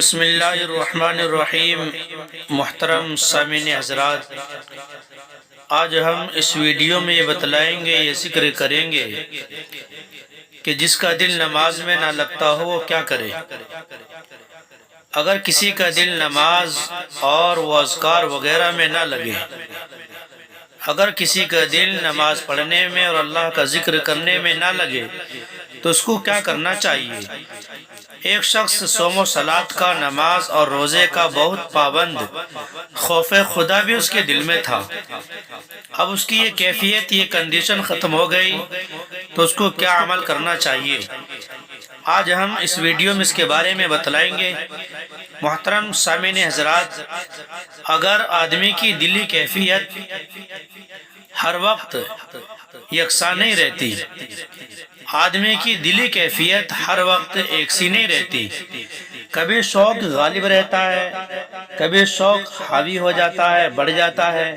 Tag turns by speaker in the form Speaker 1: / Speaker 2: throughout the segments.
Speaker 1: بسم اللہ الرحمن الرحیم۔ محترم سامعین حضرات، آج ہم اس ویڈیو میں یہ بتلائیں گے، یہ ذکر کریں گے کہ جس کا دل نماز میں نہ لگتا ہو وہ کیا کرے۔ اگر کسی کا دل نماز اور وہ اذکار وغیرہ میں نہ لگے، اگر کسی کا دل نماز پڑھنے میں اور اللہ کا ذکر کرنے میں نہ لگے تو اس کو کیا کرنا چاہیے؟ ایک شخص صوم و صلات کا، نماز اور روزے کا بہت پابند، خوف خدا بھی اس کے دل میں تھا۔ اب اس کی یہ کیفیت، یہ کنڈیشن ختم ہو گئی تو اس کو کیا عمل کرنا چاہیے؟ آج ہم اس ویڈیو میں اس کے بارے میں بتلائیں گے۔ محترم سامعین حضرات، اگر آدمی کی دلی کیفیت ہر وقت یکساں نہیں رہتی، آدمی کی دلی کیفیت ہر وقت ایک سی نہیں رہتی، کبھی شوق غالب رہتا ہے، کبھی شوق حاوی ہو جاتا ہے، بڑھ جاتا ہے،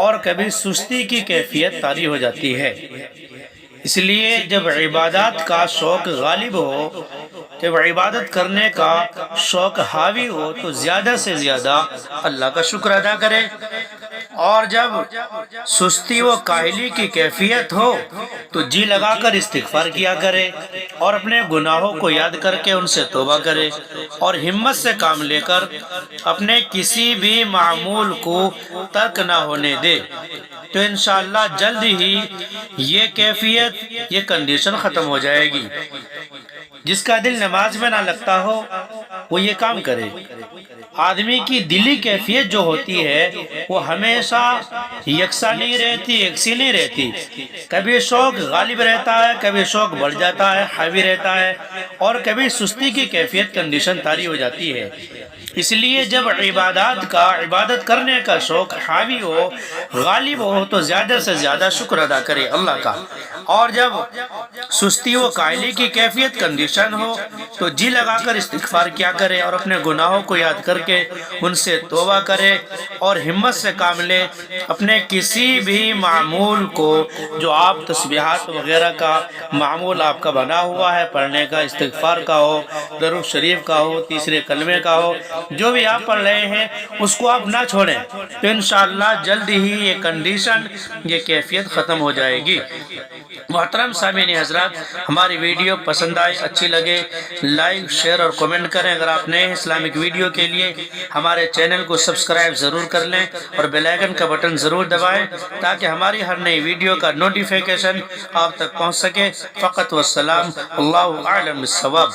Speaker 1: اور کبھی سستی کی کیفیت طاری ہو جاتی ہے۔ اس لیے جب عبادات کا شوق غالب ہو، جب عبادت کرنے کا شوق حاوی ہو تو زیادہ سے زیادہ اللہ کا شکر ادا کرے، اور جب سستی و کاہلی کی کیفیت ہو تو جی لگا کر استغفار کیا کرے، اور اپنے گناہوں کو یاد کر کے ان سے توبہ کرے، اور ہمت سے کام لے کر اپنے کسی بھی معمول کو ترک نہ ہونے دے، تو انشاءاللہ جلد ہی یہ کیفیت، یہ کنڈیشن ختم ہو جائے گی۔ جس کا دل نماز میں نہ لگتا ہو وہ یہ کام کرے۔ آدمی کی دلی کیفیت جو ہوتی ہے وہ ہمیشہ یکساں نہیں رہتی، یکسی نہیں رہتی، کبھی شوق غالب رہتا ہے، کبھی شوق بڑھ جاتا ہے، حاوی رہتا ہے، اور کبھی سستی کی کیفیت کنڈیشن طاری ہو جاتی ہے۔ اس لیے جب عبادت کرنے کا شوق حاوی ہو، غالب ہو، تو زیادہ سے زیادہ شکر ادا کرے اللہ کا، اور جب سستی و کاہلی کی کیفیت کنڈیشن ہو تو جی لگا کر استغفار کیا کرے، اور اپنے گناہوں کو یاد کر کے ان سے توبہ کرے، اور ہمت سے کام لے، اپنے کسی بھی معمول کو، جو آپ تسبیحات وغیرہ کا معمول آپ کا بنا ہوا ہے پڑھنے کا، استغفار کا ہو، درود شریف کا ہو، تیسرے کلمے کا ہو، جو بھی آپ پڑھ رہے ہیں اس کو آپ نہ چھوڑیں، تو انشاءاللہ جلد ہی یہ کنڈیشن، یہ کیفیت ختم ہو جائے گی۔ محترم سامعین حضرات، ہماری ویڈیو پسند آئے، اچھی لگے، لائک، شیئر اور کمنٹ کریں۔ اگر آپ نئے اسلامک ویڈیو کے لیے ہمارے چینل کو سبسکرائب ضرور کر لیں، اور بیل آئیکن کا بٹن ضرور دبائیں تاکہ ہماری ہر نئی ویڈیو کا نوٹیفیکیشن آپ تک پہنچ سکے۔ فقط والسلام، اللہ اعلم بالصواب۔